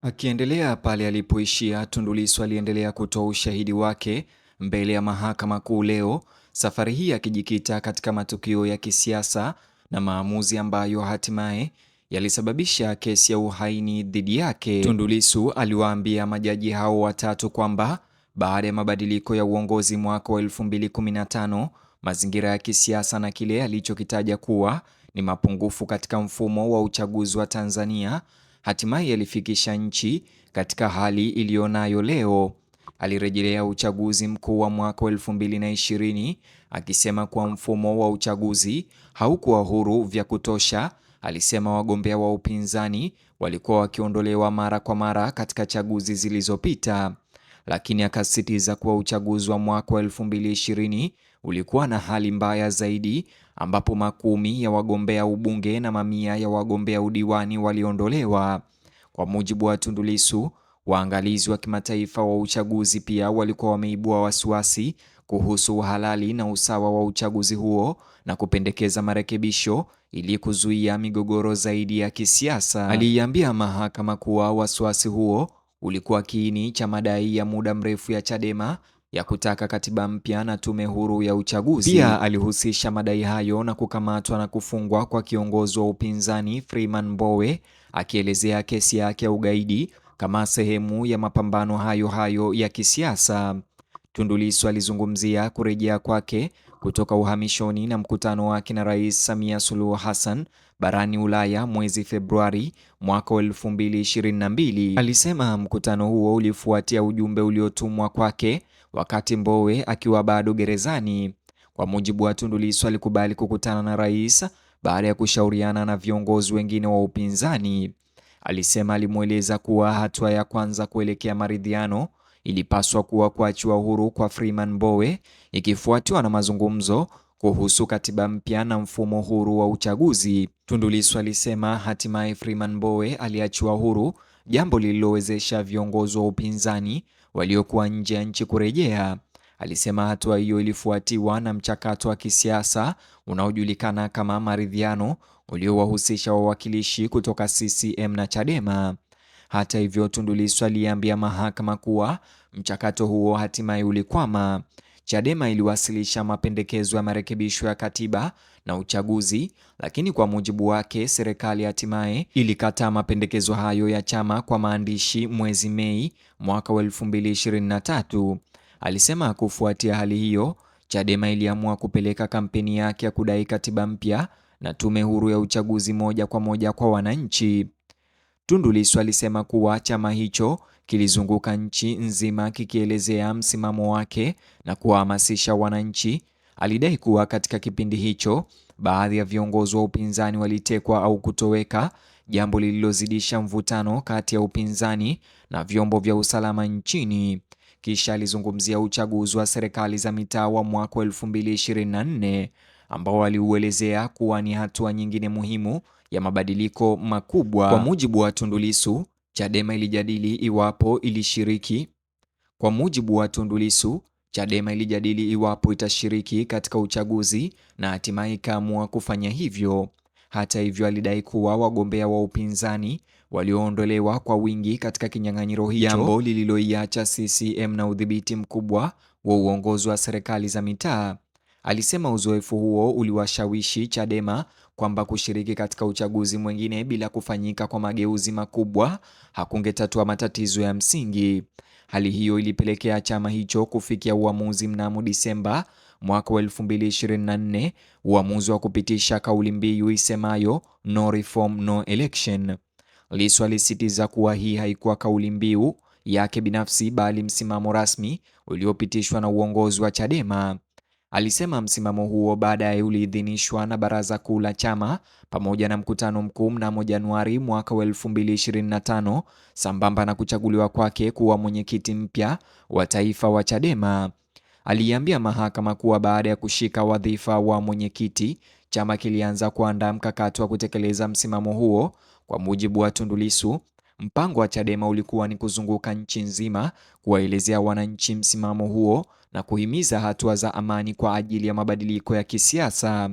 Akiendelea pale alipoishia, Tundu Lissu aliendelea kutoa ushahidi wake mbele ya Mahakama Kuu leo, safari hii akijikita katika matukio ya kisiasa na maamuzi ambayo hatimaye yalisababisha kesi ya uhaini dhidi yake. Tundu Lissu aliwaambia majaji hao watatu kwamba baada ya mabadiliko ya uongozi mwaka wa 2015, mazingira ya kisiasa na kile alichokitaja kuwa ni mapungufu katika mfumo wa uchaguzi wa Tanzania hatimaye alifikisha nchi katika hali iliyonayo leo. Alirejelea uchaguzi mkuu wa mwaka 2020 akisema kuwa mfumo wa uchaguzi haukuwa huru vya kutosha. Alisema wagombea wa upinzani walikuwa wakiondolewa mara kwa mara katika chaguzi zilizopita, lakini akasisitiza kuwa uchaguzi wa mwaka 2020 ulikuwa na hali mbaya zaidi, ambapo makumi ya wagombea ubunge na mamia ya wagombea udiwani waliondolewa. Kwa mujibu wa Tundu Lissu, waangalizi wa kimataifa wa uchaguzi pia walikuwa wameibua wasiwasi kuhusu uhalali na usawa wa uchaguzi huo na kupendekeza marekebisho ili kuzuia migogoro zaidi ya kisiasa. Aliiambia mahakama kuwa wasiwasi huo ulikuwa kiini cha madai ya muda mrefu ya Chadema ya kutaka katiba mpya na tume huru ya uchaguzi. Pia alihusisha madai hayo na kukamatwa na kufungwa kwa kiongozi wa upinzani Freeman Mbowe, akielezea kesi yake ya ugaidi kama sehemu ya mapambano hayo ya kisiasa. Tundu Lissu alizungumzia kurejea kwake kutoka uhamishoni na mkutano wake na Rais Samia Suluhu Hassan barani Ulaya mwezi Februari mwaka 2022. Alisema mkutano huo ulifuatia ujumbe uliotumwa kwake wakati Mbowe akiwa bado gerezani. Kwa mujibu wa Tundu Lissu, alikubali kukutana na rais baada ya kushauriana na viongozi wengine wa upinzani. Alisema alimweleza kuwa hatua ya kwanza kuelekea maridhiano ilipaswa kuwa kuachiwa huru kwa Freeman Mbowe, ikifuatiwa na mazungumzo kuhusu katiba mpya na mfumo huru wa uchaguzi. Tundu Lissu alisema hatimaye Freeman Mbowe aliachiwa huru, jambo lililowezesha viongozi wa upinzani waliokuwa nje ya nchi kurejea. Alisema hatua hiyo ilifuatiwa na mchakato wa kisiasa unaojulikana kama maridhiano uliowahusisha wawakilishi kutoka CCM na Chadema. Hata hivyo, Tundu Lissu aliambia mahakama kuwa mchakato huo hatimaye ulikwama. Chadema iliwasilisha mapendekezo ya marekebisho ya katiba na uchaguzi, lakini kwa mujibu wake serikali hatimaye ilikataa mapendekezo hayo ya chama kwa maandishi mwezi Mei mwaka 2023. Alisema kufuatia hali hiyo, Chadema iliamua kupeleka kampeni yake ya kudai katiba mpya na tume huru ya uchaguzi moja kwa moja kwa wananchi. Tundu Lissu alisema kuwa chama hicho kilizunguka nchi nzima kikielezea msimamo wake na kuwahamasisha wananchi. Alidai kuwa katika kipindi hicho baadhi ya viongozi wa upinzani walitekwa au kutoweka, jambo lililozidisha mvutano kati ya upinzani na vyombo vya usalama nchini. Kisha alizungumzia uchaguzi wa serikali za mitaa wa mwaka 2024 ambao aliuelezea kuwa ni hatua nyingine muhimu ya mabadiliko makubwa. Kwa mujibu wa Tundu Lissu, Chadema ilijadili iwapo itashiriki katika uchaguzi na hatimaye ikaamua kufanya hivyo. Hata hivyo, alidai kuwa wagombea wa upinzani walioondolewa kwa wingi katika kinyang'anyiro hicho, jambo lililoiacha CCM na udhibiti mkubwa wa uongozi wa serikali za mitaa. Alisema uzoefu huo uliwashawishi Chadema kwamba kushiriki katika uchaguzi mwingine bila kufanyika kwa mageuzi makubwa hakungetatua matatizo ya msingi. Hali hiyo ilipelekea chama hicho kufikia uamuzi mnamo Disemba mwaka 2024, uamuzi wa kupitisha kauli mbiu isemayo no reform no election. Lissu alisitiza kuwa hii haikuwa kauli mbiu yake binafsi bali msimamo rasmi uliopitishwa na uongozi wa Chadema. Alisema msimamo huo baadaye uliidhinishwa na Baraza Kuu la chama pamoja na mkutano mkuu mnamo Januari mwaka 2025, sambamba na kuchaguliwa kwake kuwa mwenyekiti mpya wa taifa wa Chadema. Aliambia mahakama kuwa baada ya kushika wadhifa wa mwenyekiti, chama kilianza kuandaa mkakati wa kutekeleza msimamo huo. Kwa mujibu wa Tundu Lissu, mpango wa Chadema ulikuwa ni kuzunguka nchi nzima kuwaelezea wananchi msimamo huo na kuhimiza hatua za amani kwa ajili ya mabadiliko ya kisiasa.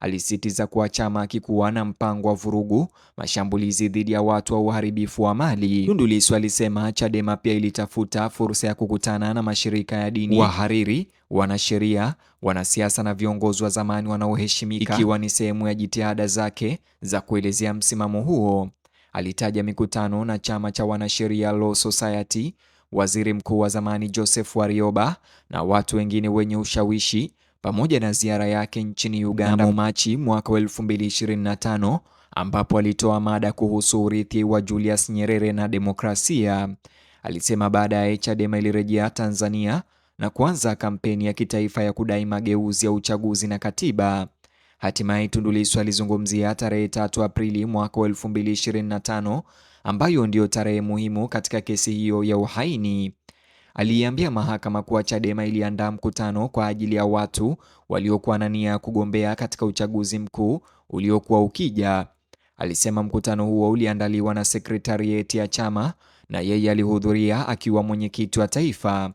alisisitiza kuwa chama hakikuwa na mpango wa vurugu, mashambulizi dhidi ya watu au uharibifu wa mali. Tundu Lissu alisema Chadema pia ilitafuta fursa ya kukutana na mashirika ya dini, wahariri, wanasheria, wanasiasa na viongozi wa zamani wanaoheshimika, ikiwa ni sehemu ya jitihada zake za kuelezea msimamo huo. Alitaja mikutano na chama cha wanasheria Law Society, waziri mkuu wa zamani Joseph Warioba na watu wengine wenye ushawishi, pamoja na ziara yake nchini Uganda Machi mwaka 2025 ambapo alitoa mada kuhusu urithi wa Julius Nyerere na demokrasia. Alisema baadaye Chadema ilirejea Tanzania na kuanza kampeni ya kitaifa ya kudai mageuzi ya uchaguzi na katiba. Hatimaye Tundu Lissu alizungumzia tarehe 3 Aprili mwaka 2025 ambayo ndiyo tarehe muhimu katika kesi hiyo ya uhaini. Aliambia mahakama kuwa Chadema iliandaa mkutano kwa ajili ya watu waliokuwa na nia ya kugombea katika uchaguzi mkuu uliokuwa ukija. Alisema mkutano huo uliandaliwa na sekretarieti ya chama na yeye alihudhuria akiwa mwenyekiti wa taifa.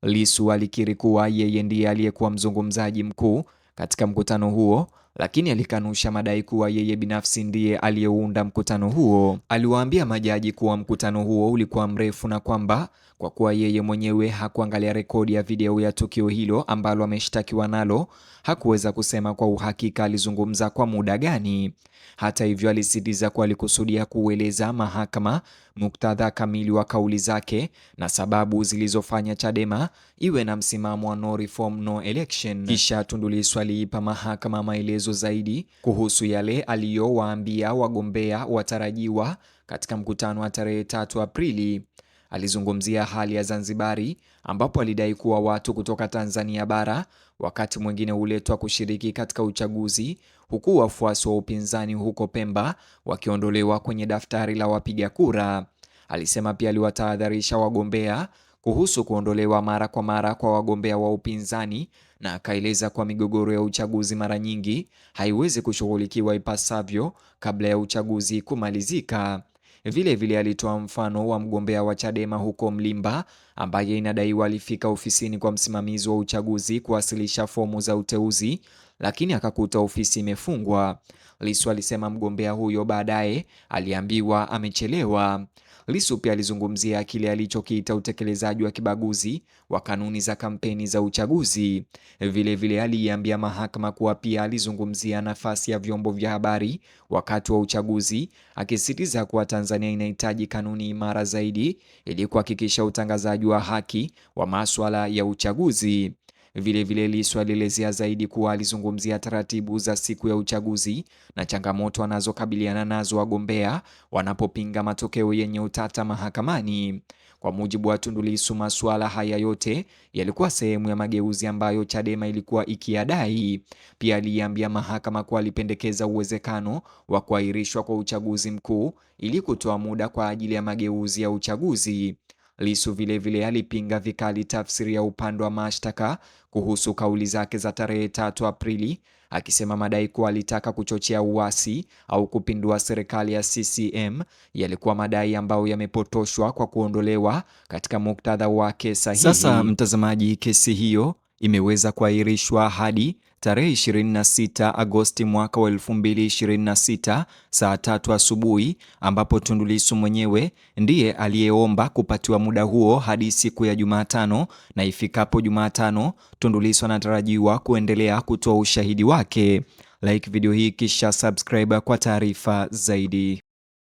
Lissu alikiri kuwa yeye ndiye aliyekuwa mzungumzaji mkuu katika mkutano huo, lakini alikanusha madai kuwa yeye binafsi ndiye aliyeunda mkutano huo. Aliwaambia majaji kuwa mkutano huo ulikuwa mrefu na kwamba kwa kuwa yeye mwenyewe hakuangalia rekodi ya video ya tukio hilo ambalo ameshtakiwa nalo, hakuweza kusema kwa uhakika alizungumza kwa muda gani. Hata hivyo, alisisitiza kuwa alikusudia kueleza mahakama muktadha kamili wa kauli zake na sababu zilizofanya Chadema iwe na msimamo wa no reform no election. Kisha Tundu Lissu aliipa mahakama maelezo zaidi kuhusu yale aliyowaambia wagombea watarajiwa katika mkutano wa tarehe 3 Aprili. Alizungumzia hali ya Zanzibari ambapo alidai kuwa watu kutoka Tanzania bara wakati mwingine huletwa kushiriki katika uchaguzi, huku wafuasi wa upinzani huko Pemba wakiondolewa kwenye daftari la wapiga kura. Alisema pia aliwatahadharisha wagombea kuhusu kuondolewa mara kwa mara kwa wagombea wa upinzani na akaeleza kwa migogoro ya uchaguzi mara nyingi haiwezi kushughulikiwa ipasavyo kabla ya uchaguzi kumalizika. Vile alitoa mfano wa mgombea wa Chadema huko Mlimba ambaye inadaiwa alifika ofisini kwa msimamizi wa uchaguzi kuwasilisha fomu za uteuzi, lakini akakuta ofisi imefungwa. Lissu alisema mgombea huyo baadaye aliambiwa amechelewa. Lissu pia alizungumzia kile alichokiita utekelezaji wa kibaguzi wa kanuni za kampeni za uchaguzi. Vile aliambia mahakama kuwa pia alizungumzia nafasi ya vyombo vya habari wakati wa uchaguzi, akisisitiza kuwa Tanzania inahitaji kanuni imara zaidi ili kuhakikisha utangazaji wa haki wa masuala ya uchaguzi. Vile Lissu alielezea zaidi kuwa alizungumzia taratibu za siku ya uchaguzi na changamoto wanazokabiliana nazo wagombea wanapopinga matokeo yenye utata mahakamani. Kwa mujibu wa Tundu Lissu, masuala haya yote yalikuwa sehemu ya mageuzi ambayo Chadema ilikuwa ikiadai. Pia aliambia mahakama kuwa alipendekeza uwezekano wa kuahirishwa kwa uchaguzi mkuu ili kutoa muda kwa ajili ya mageuzi ya uchaguzi. Lissu vile alipinga vikali tafsiri ya upande wa mashtaka kuhusu kauli zake za tarehe 3 Aprili, akisema madai kuwa alitaka kuchochea uasi au kupindua serikali ya CCM yalikuwa madai ambayo yamepotoshwa kwa kuondolewa katika muktadha wake sahihi. Sasa mtazamaji, kesi hiyo imeweza kuahirishwa hadi tarehe 26 Agosti mwaka wa 2026 saa 3 asubuhi, ambapo Tundu Lissu mwenyewe ndiye aliyeomba kupatiwa muda huo hadi siku ya Jumatano, na ifikapo Jumatano Tundu Lissu anatarajiwa kuendelea kutoa ushahidi wake. Like video hii kisha subscribe kwa taarifa zaidi.